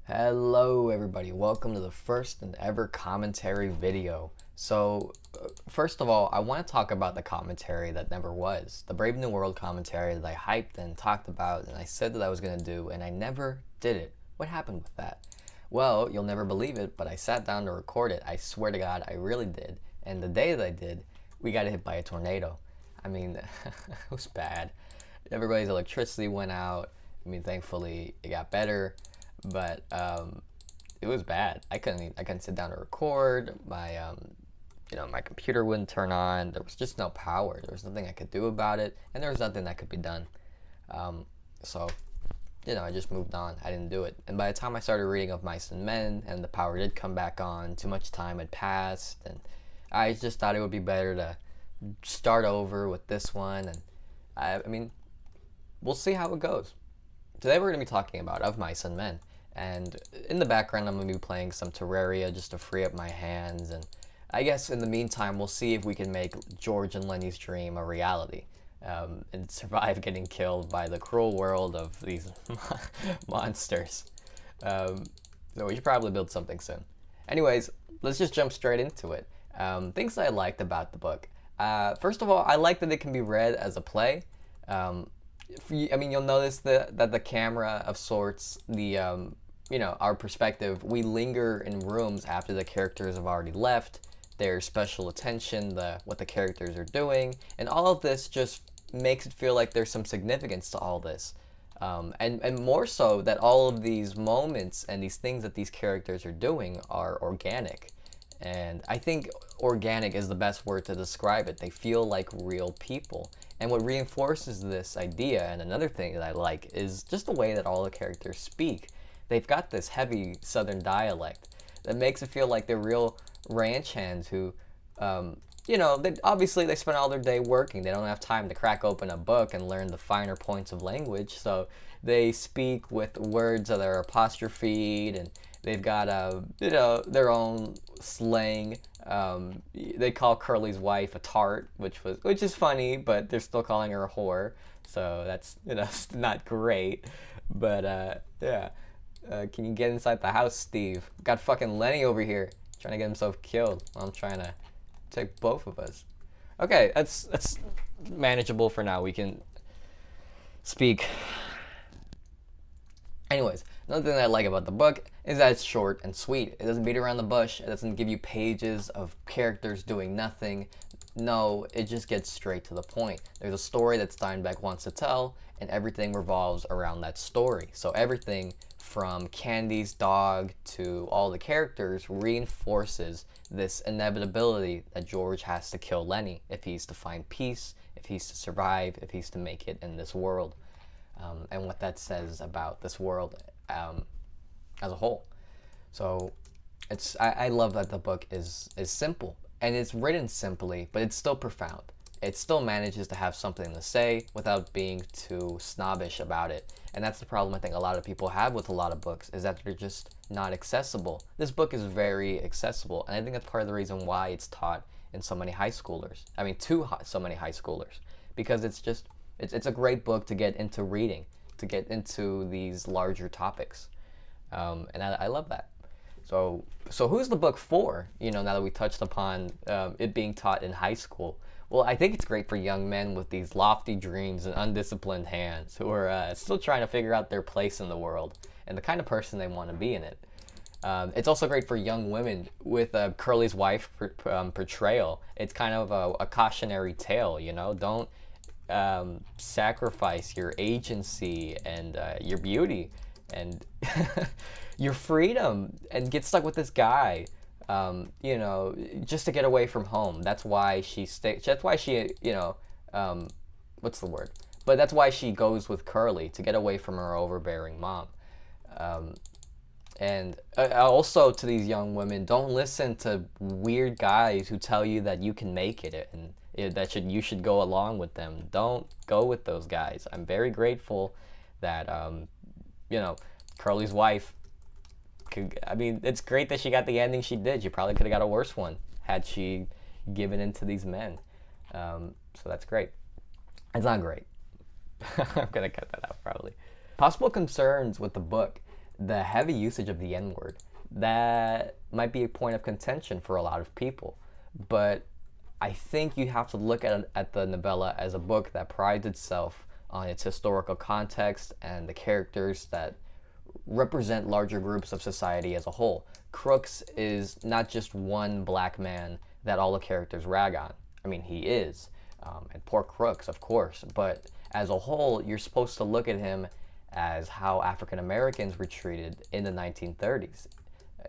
Hello everybody, welcome to the first and ever commentary video. First of all, I want to talk about the commentary that never was. The Brave New World commentary that I hyped and talked about and I said that I was going to do and I never did it. What happened with that? Well, you'll never believe it, but I sat down to record it. I swear to God, I really did. And the day that I did, we got hit by a tornado. I mean, it was bad. Everybody's electricity went out. I mean, thankfully it got better, but it was bad. I couldn't sit down to record. My computer wouldn't turn on. There was just no power. There was nothing I could do about it, and there was nothing that could be done. So, I just moved on. I didn't do it. And by the time I started reading of Mice and Men, and the power did come back on, too much time had passed, and I just thought it would be better to start over with this one. And I mean, we'll see how it goes. Today we're going to be talking about Of Mice and Men, and in the background I'm going to be playing some Terraria just to free up my hands, and I guess in the meantime we'll see if we can make George and Lenny's dream a reality, and survive getting killed by the cruel world of these monsters. So we should probably build something soon. Anyways, let's just jump straight into it. Things that I liked about the book. First of all, I like that it can be read as a play. You'll notice that the camera of sorts, our perspective, we linger in rooms after the characters have already left. There's special attention, what the characters are doing, and all of this just makes it feel like there's some significance to all this. And more so that all of these moments and these things that these characters are doing are organic. And I think organic is the best word to describe it. They feel like real people. And what reinforces this idea, and another thing that I like, is just the way that all the characters speak. They've got this heavy southern dialect that makes it feel like they're real ranch hands who, obviously they spend all their day working. They don't have time to crack open a book and learn the finer points of language. So they speak with words that are apostrophed, and they've got their own slang. They call Curly's wife a tart, which is funny, but they're still calling her a whore. So that's not great. But yeah. Can you get inside the house, Steve? Got fucking Lenny over here trying to get himself killed while I'm trying to take both of us. Okay, that's manageable for now. We can speak. Anyways, another thing that I like about the book is that it's short and sweet. It doesn't beat around the bush. It doesn't give you pages of characters doing nothing. No, it just gets straight to the point. There's a story that Steinbeck wants to tell, and everything revolves around that story. So everything from Candy's dog to all the characters reinforces this inevitability that George has to kill Lenny if he's to find peace, if he's to survive, if he's to make it in this world. And what that says about this world as a whole. So I love that the book is simple, and it's written simply, but it's still profound. It still manages to have something to say without being too snobbish about it. And that's the problem I think a lot of people have with a lot of books, is that they're just not accessible. This book is very accessible, and I think that's part of the reason why it's taught in so many high schoolers. I mean, so many high schoolers, because it's a great book to get into reading, to get into these larger topics, and I love that. So who's the book for? Now that we touched upon it being taught in high school. Well, I think it's great for young men with these lofty dreams and undisciplined hands who are still trying to figure out their place in the world and the kind of person they want to be in it. It's also great for young women with Curly's wife portrayal. It's kind of a cautionary tale, Don't sacrifice your agency and your beauty and your freedom and get stuck with this guy, just to get away from home. That's why that's why she, what's the word? But that's why she goes with Curly, to get away from her overbearing mom. And also to these young women, don't listen to weird guys who tell you that you can make it and you should go along with them. Don't go with those guys. I'm very grateful that Curly's wife it's great that she got the ending she did. She probably could have got a worse one had she given in to these men. So that's great. It's not great. I'm gonna cut that out probably. Possible concerns with the book. the heavy usage of the N-word. That might be a point of contention for a lot of people, but I think you have to look at the novella as a book that prides itself on its historical context and the characters that represent larger groups of society as a whole. Crooks is not just one black man that all the characters rag on. I mean, he is, and poor Crooks, of course, but as a whole, you're supposed to look at him as how African Americans were treated in the 1930s.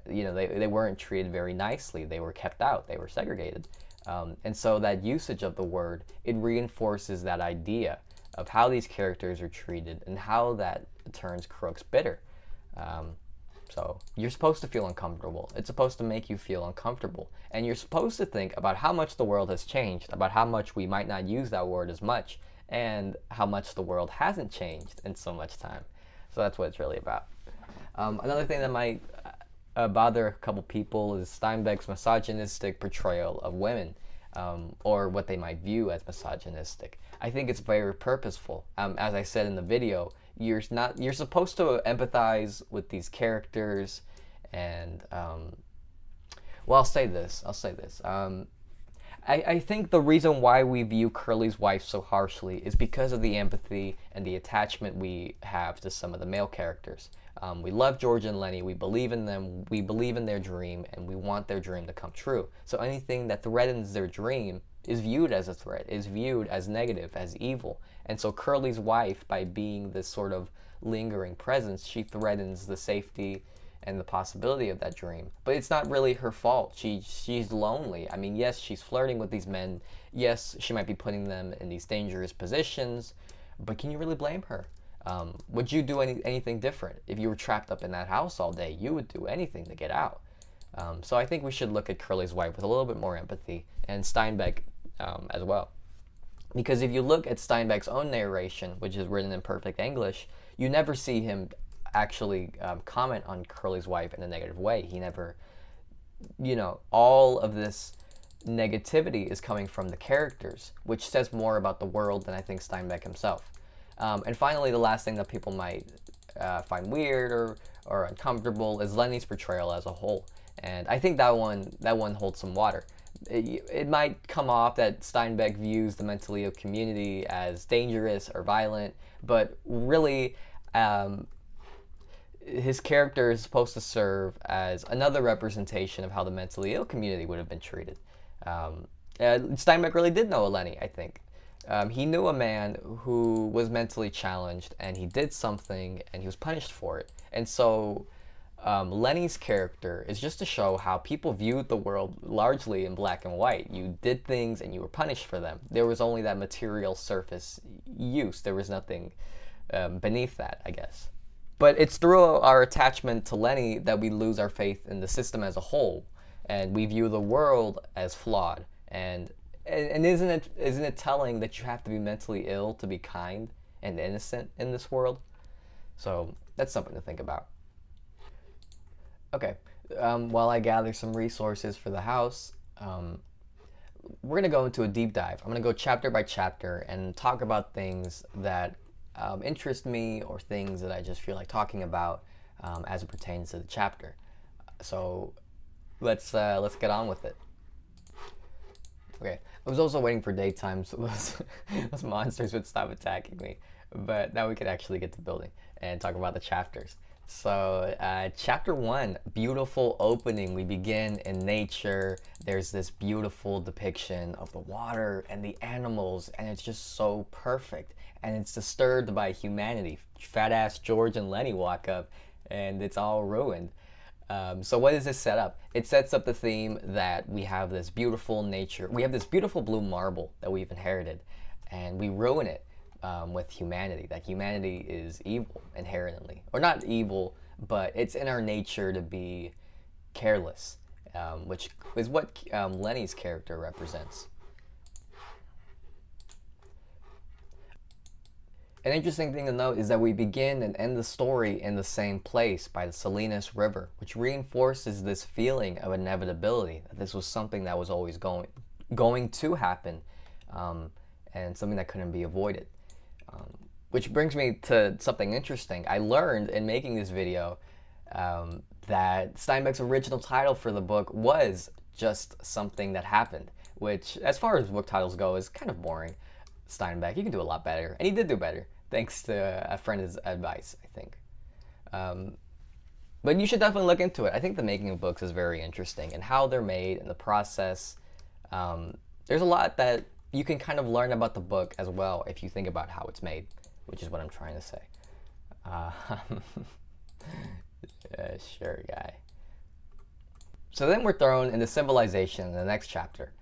You know, they weren't treated very nicely. They were kept out. They were segregated. And so that usage of the word, it reinforces that idea of how these characters are treated and how that turns Crooks bitter. So you're supposed to feel uncomfortable. It's supposed to make you feel uncomfortable. And you're supposed to think about how much the world has changed, about how much we might not use that word as much, and how much the world hasn't changed in so much time. So that's what it's really about. Another thing that might bother a couple people is Steinbeck's misogynistic portrayal of women, or what they might view as misogynistic. I think it's very purposeful. As I said in the video, you're supposed to empathize with these characters, and well, I'll say this. I think the reason why we view Curly's wife so harshly is because of the empathy and the attachment we have to some of the male characters. We love George and Lenny, we believe in them, we believe in their dream, and we want their dream to come true. So anything that threatens their dream is viewed as a threat, is viewed as negative, as evil. And so Curly's wife, by being this sort of lingering presence, she threatens the safety and the possibility of that dream. But it's not really her fault. She's lonely. I mean, yes, she's flirting with these men. Yes, she might be putting them in these dangerous positions, but can you really blame her? Would you do anything different? If you were trapped up in that house all day, you would do anything to get out. So I think we should look at Curly's wife with a little bit more empathy, and Steinbeck as well. Because if you look at Steinbeck's own narration, which is written in perfect English, you never see him actually comment on Curly's wife in a negative way. He never, you know, all of this negativity is coming from the characters, which says more about the world than I think Steinbeck himself. And finally, the last thing that people might find weird or uncomfortable is Lenny's portrayal as a whole. And I think that one holds some water. It might come off that Steinbeck views the mentally ill community as dangerous or violent, but really, his character is supposed to serve as another representation of how the mentally ill community would have been treated. Steinbeck really did know a Lenny, I think. He knew a man who was mentally challenged, and he did something, and he was punished for it. And so Lenny's character is just to show how people viewed the world largely in black and white. You did things, and you were punished for them. There was only that material surface use. There was nothing beneath that, I guess. But it's through our attachment to Lenny that we lose our faith in the system as a whole, and we view the world as flawed. And isn't it telling that you have to be mentally ill to be kind and innocent in this world? So that's something to think about. Okay, while I gather some resources for the house, we're going to go into a deep dive. I'm going to go chapter by chapter and talk about things that interest me, or things that I just feel like talking about as it pertains to the chapter. So let's get on with it. Okay, I was also waiting for daytime so those monsters would stop attacking me, but now we could actually get to building and talk about the chapters. So chapter 1, beautiful opening. We begin in nature. There's this beautiful depiction of the water and the animals, and it's just so perfect. And it's disturbed by humanity. Fat ass George and Lenny walk up, and it's all ruined. So what does this set up? It sets up the theme that we have this beautiful nature. We have this beautiful blue marble that we've inherited, and we ruin it with humanity. That humanity is evil inherently, or not evil, but it's in our nature to be careless, which is what Lenny's character represents. An interesting thing to note is that we begin and end the story in the same place, by the Salinas River, which reinforces this feeling of inevitability, that this was something that was always going to happen, and something that couldn't be avoided. Which brings me to something interesting. I learned in making this video that Steinbeck's original title for the book was just something that happened, which, as far as book titles go, is kind of boring. Steinbeck, you can do a lot better, and he did do better, thanks to a friend's advice, I think. But you should definitely look into it. I think the making of books is very interesting, and how they're made and the process. There's a lot that you can kind of learn about the book as well if you think about how it's made, which is what I'm trying to say. Sure, guy. So then we're thrown into civilization in the next chapter,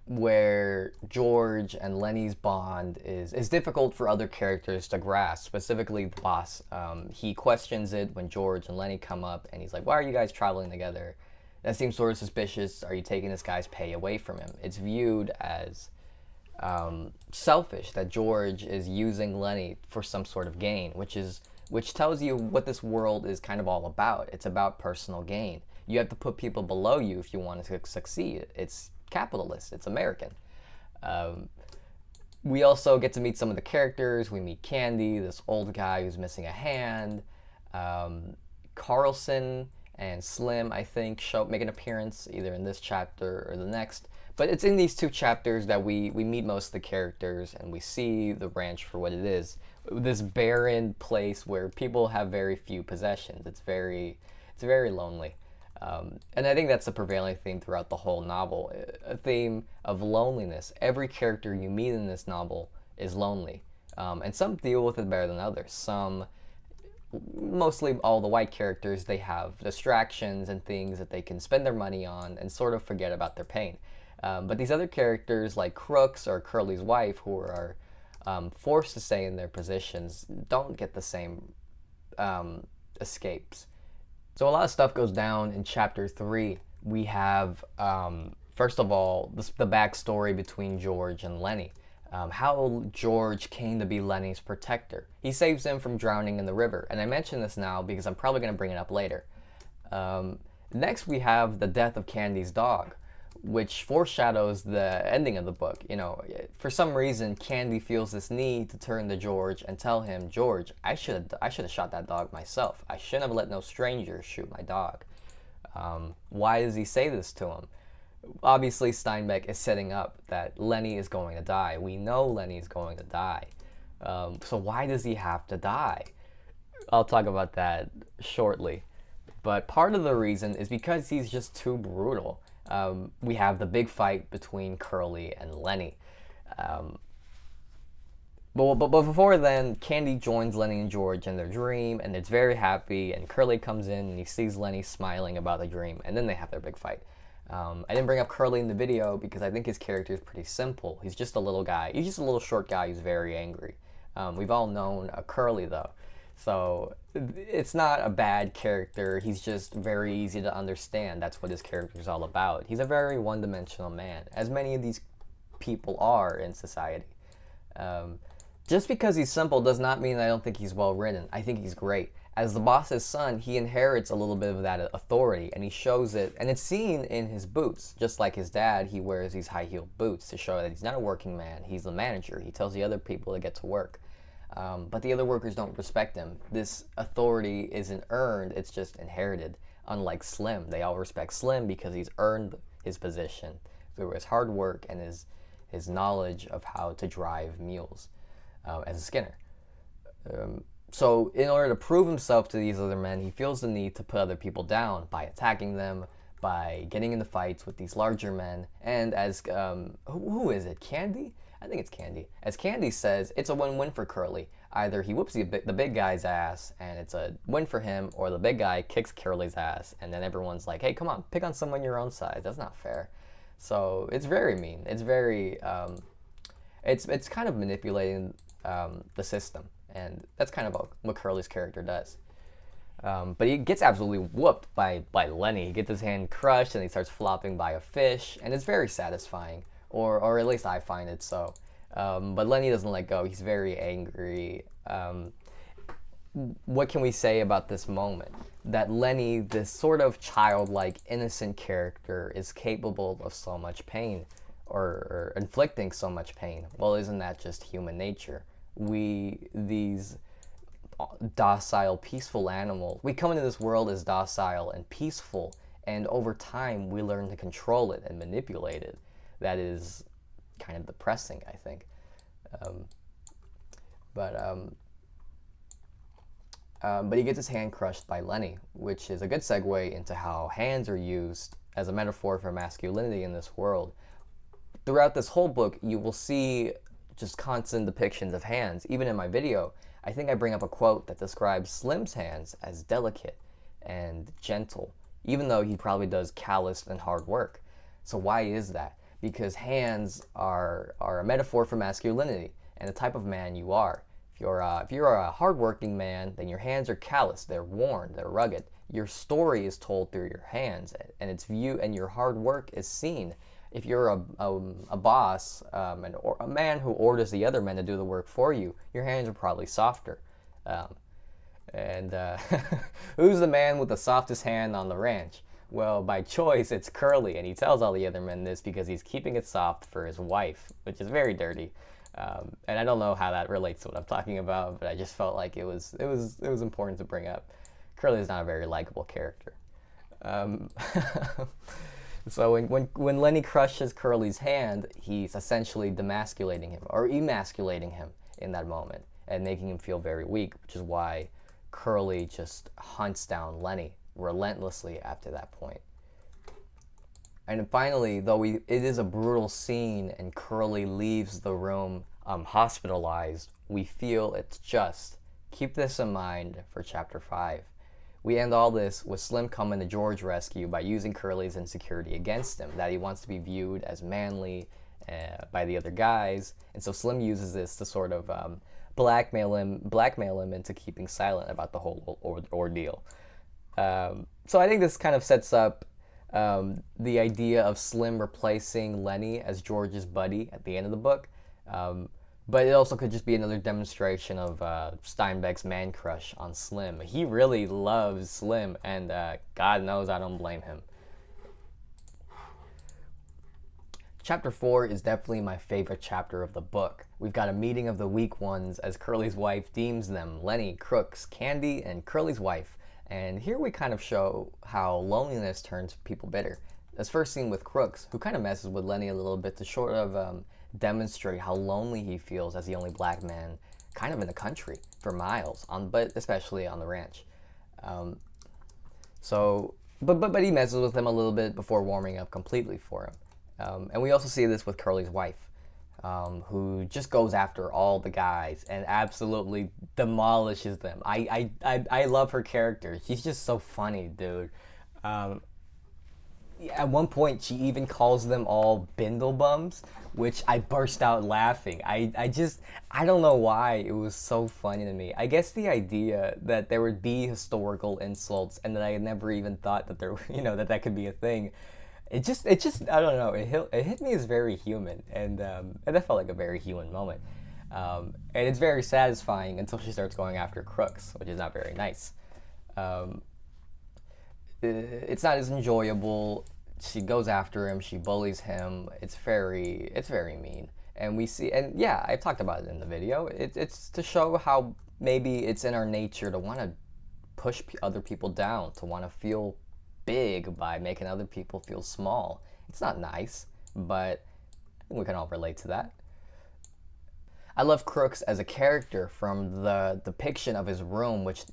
where George and Lenny's bond is difficult for other characters to grasp, specifically the boss. He questions it when George and Lenny come up, and he's like, why are you guys traveling together? That seems sort of suspicious. Are you taking this guy's pay away from him? It's viewed as selfish that George is using Lenny for some sort of gain, which tells you what this world is kind of all about. It's about personal gain. You have to put people below you if you want to succeed. It's capitalist. It's American. We also get to meet some of the characters. We meet Candy, this old guy who's missing a hand. Carlson and Slim, I think, make an appearance either in this chapter or the next. But it's in these two chapters that we meet most of the characters, and we see the ranch for what it is. This barren place where people have very few possessions. It's very lonely. And I think that's the prevailing theme throughout the whole novel, a theme of loneliness. Every character you meet in this novel is lonely. And some deal with it better than others. Some, mostly all the white characters, they have distractions and things that they can spend their money on and sort of forget about their pain. But these other characters like Crooks or Curly's wife, who are forced to stay in their positions, don't get the same escapes. So a lot of stuff goes down in chapter 3. We have, first of all, the backstory between George and Lenny. How George came to be Lenny's protector. He saves him from drowning in the river. And I mention this now because I'm probably going to bring it up later. Next, we have the death of Candy's dog, which foreshadows the ending of the book. You know, for some reason, Candy feels this need to turn to George and tell him, George, I should have shot that dog myself. I shouldn't have let no stranger shoot my dog. Why does he say this to him? Obviously, Steinbeck is setting up that Lenny is going to die. We know Lenny is going to die. So why does he have to die? I'll talk about that shortly. But part of the reason is because he's just too brutal. We have the big fight between Curly and Lenny. But before then, Candy joins Lenny and George in their dream, and it's very happy, and Curly comes in, and he sees Lenny smiling about the dream, and then they have their big fight. I didn't bring up Curly in the video because I think his character is pretty simple. He's just a little guy. He's just a little short guy who's very angry. We've all known a Curly, though. So it's not a bad character. He's just very easy to understand. That's what his character is all about. He's a very one-dimensional man, as many of these people are in society. Just because he's simple does not mean I don't think he's well written. I think he's great. As the boss's son, he inherits a little bit of that authority, and he shows it, and it's seen in his boots. Just like his dad, he wears these high-heeled boots to show that he's not a working man. He's the manager. He tells the other people to get to work. But the other workers don't respect him. This authority isn't earned, it's just inherited. Unlike Slim, they all respect Slim because he's earned his position through his hard work and his knowledge of how to drive mules as a skinner. So in order to prove himself to these other men, he feels the need to put other people down by attacking them, by getting into fights with these larger men. And as, who is it, Candy? I think it's Candy. As Candy says, it's a win-win for Curly. Either he whoops the big guy's ass, and it's a win for him, or the big guy kicks Curly's ass, and then everyone's like, hey, come on, pick on someone your own size. That's not fair. So it's very mean. It's very, it's kind of manipulating the system, and that's kind of what Curly's character does. But he gets absolutely whooped by Lenny. He gets his hand crushed, and he starts flopping by a fish, and it's very satisfying. Or at least I find it so. But Lenny doesn't let go. He's very angry. What can we say about this moment? That Lenny, this sort of childlike, innocent character, is capable of so much pain, or inflicting so much pain. Well, isn't that just human nature? These docile, peaceful animal. We come into this world as docile and peaceful, and over time we learn to control it and manipulate it. That is kind of depressing, I think. But he gets his hand crushed by Lenny, which is a good segue into how hands are used as a metaphor for masculinity in this world. Throughout this whole book, you will see just constant depictions of hands. Even in my video, I think I bring up a quote that describes Slim's hands as delicate and gentle, even though he probably does calloused and hard work. So why is that? Because hands are a metaphor for masculinity and the type of man you are. If you're a hardworking man, then your hands are callous, they're worn, they're rugged. Your story is told through your hands, and it's viewed, and your hard work is seen. If you're a boss, or a man who orders the other men to do the work for you, your hands are probably softer. Who's the man with the softest hand on the ranch? Well, by choice, it's Curly, and he tells all the other men this because he's keeping it soft for his wife, which is very dirty. And I don't know how that relates to what I'm talking about, but I just felt like it was important to bring up. Curly is not a very likable character. So when Lenny crushes Curly's hand, he's essentially demasculating him or emasculating him in that moment and making him feel very weak, which is why Curly just hunts down Lenny relentlessly after that point. And finally, though it is a brutal scene and Curly leaves the room hospitalized, we feel it's just. Keep this in mind for Chapter 5. We end all this with Slim coming to George's rescue by using Curly's insecurity against him, that he wants to be viewed as manly by the other guys, and so Slim uses this to sort of blackmail him into keeping silent about the whole ordeal. So I think this kind of sets up the idea of Slim replacing Lenny as George's buddy at the end of the book. But it also could just be another demonstration of Steinbeck's man crush on Slim. He really loves Slim, and God knows I don't blame him. Chapter 4 is definitely my favorite chapter of the book. We've got a meeting of the weak ones as Curly's wife deems them: Lenny, Crooks, Candy, and Curly's wife. And here we kind of show how loneliness turns people bitter. This first scene with Crooks, who kind of messes with Lenny a little bit to sort of demonstrate how lonely he feels as the only black man kind of in the country for miles, but especially on the ranch. But he messes with him a little bit before warming up completely for him. And we also see this with Curly's wife, who just goes after all the guys and absolutely demolishes them. I love her character. She's just so funny, dude. At one point, she even calls them all bindle bums, which I burst out laughing. I don't know why it was so funny to me. I guess the idea that there would be historical insults and that I had never even thought that there, that could be a thing. It just I don't know. It hit me as very human, and that felt like a very human moment. And it's very satisfying until she starts going after Crooks, which is not very nice. It's not as enjoyable. She goes after him. She bullies him. It's very mean. And we see, and yeah, I talked about it in the video. It's to show how maybe it's in our nature to want to push other people down, to want to feel big by making other people feel small. It's not nice, but I think we can all relate to that. I love Crooks as a character from the depiction of his room, which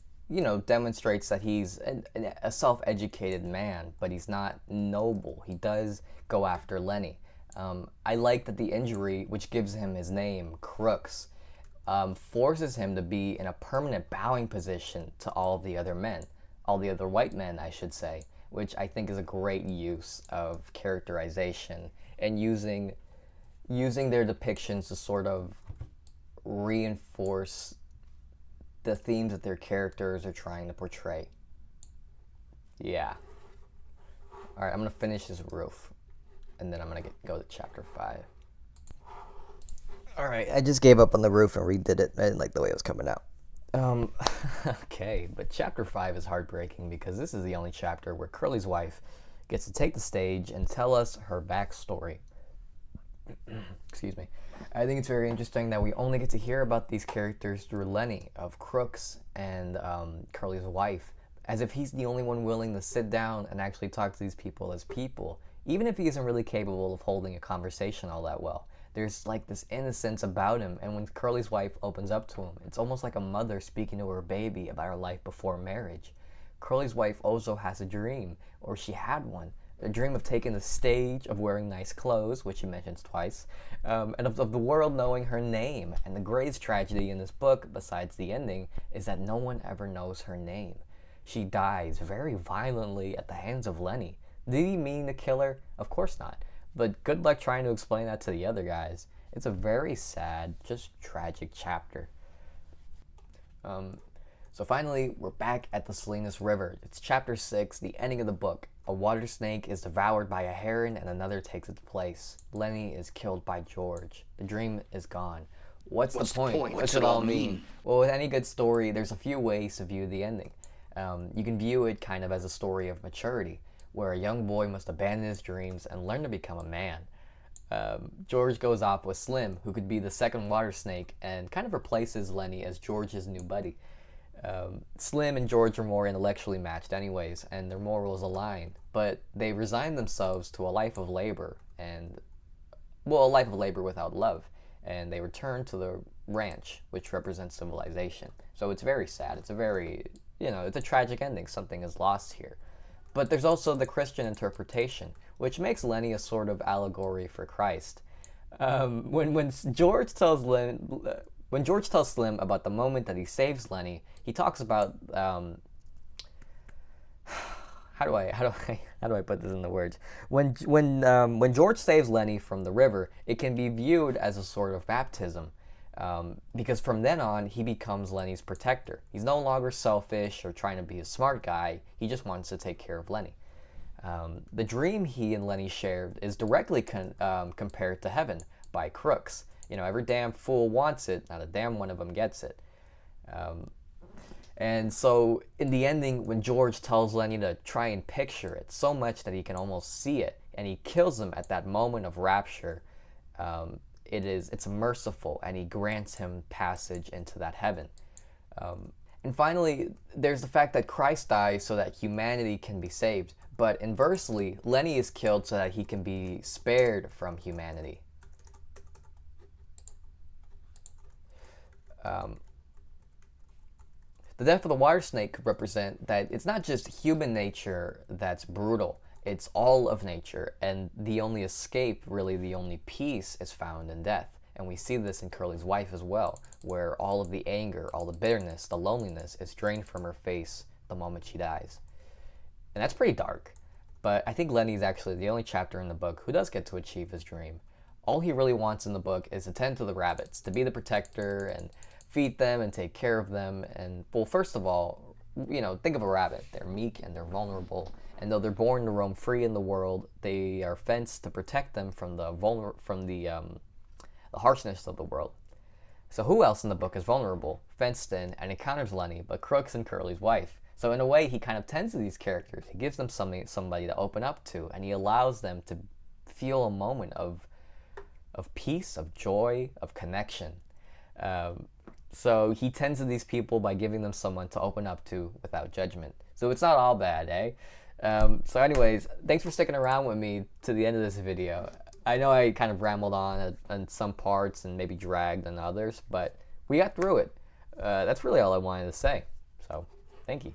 demonstrates that he's a self-educated man, but he's not noble. He does go after Lenny. I like that the injury, which gives him his name, Crooks, forces him to be in a permanent bowing position to all the other men, all the other white men, I should say, which I think is a great use of characterization and using their depictions to sort of reinforce the themes that their characters are trying to portray. Yeah. All right, I'm gonna finish this roof, and then I'm gonna go to chapter 5. All right, I just gave up on the roof and redid it. I didn't like the way it was coming out. Okay, but chapter 5 is heartbreaking because this is the only chapter where Curly's wife gets to take the stage and tell us her backstory. Excuse me. I think it's very interesting that we only get to hear about these characters through Lenny of Crooks and Curly's wife, as if he's the only one willing to sit down and actually talk to these people as people, even if he isn't really capable of holding a conversation all that well. There's like this innocence about him, and when Curly's wife opens up to him, it's almost like a mother speaking to her baby about her life before marriage. Curly's wife also has a dream, or she had one, a dream of taking the stage, of wearing nice clothes, which he mentions twice, and of the world knowing her name. And the greatest tragedy in this book, besides the ending, is that no one ever knows her name. She dies very violently at the hands of Lenny. Did he mean to kill her? Of course not. But good luck trying to explain that to the other guys. It's a very sad, just tragic chapter. So finally, we're back at the Salinas River. It's chapter 6, the ending of the book. A water snake is devoured by a heron and another takes its place. Lenny is killed by George. The dream is gone. What's the point? What's it all mean? Well, with any good story, there's a few ways to view the ending. You can view it kind of as a story of maturity, where a young boy must abandon his dreams and learn to become a man. George goes off with Slim, who could be the second water snake, and kind of replaces Lenny as George's new buddy. Slim and George are more intellectually matched anyways, and their morals align, but they resign themselves to a life of labor, and, well, a life of labor without love, and they return to the ranch, which represents civilization. So it's very sad. It's a very, it's a tragic ending. Something is lost here. But there's also the Christian interpretation, which makes Lenny a sort of allegory for Christ. When George tells Slim about the moment that he saves Lenny, he talks about how do I put this into words? When George saves Lenny from the river, it can be viewed as a sort of baptism, because from then on he becomes Lenny's protector. He's no longer selfish or trying to be a smart guy. He just wants to take care of Lenny. The dream he and Lenny shared is directly compared to heaven by Crooks. Every damn fool wants it, not a damn one of them gets it. And so in the ending, when George tells Lenny to try and picture it so much that he can almost see it, and he kills him at that moment of rapture, it's merciful, and he grants him passage into that heaven. And finally, there's the fact that Christ dies so that humanity can be saved, but inversely, Lenny is killed so that he can be spared from humanity. The death of the water snake could represent that it's not just human nature that's brutal, it's all of nature, and the only escape, really the only peace, is found in death. And we see this in Curly's wife as well, where all of the anger, all the bitterness, the loneliness is drained from her face the moment she dies. And that's pretty dark, but I think Lenny's actually the only chapter in the book who does get to achieve his dream. All he really wants in the book is to tend to the rabbits, to be the protector and feed them and take care of them. And, well, first of all, think of a rabbit. They're meek and they're vulnerable, and though they're born to roam free in the world, they are fenced to protect them from the harshness of the world. So who else in the book is vulnerable, fenced in, and encounters Lenny but Crooks and Curly's wife? So in a way, he kind of tends to these characters. He gives them somebody to open up to, and he allows them to feel a moment of peace, of joy, of connection. So he tends to these people by giving them someone to open up to without judgment. So it's not all bad, eh? So anyways, thanks for sticking around with me to the end of this video. I know I kind of rambled on some parts and maybe dragged on others, but we got through it. That's really all I wanted to say. So, thank you.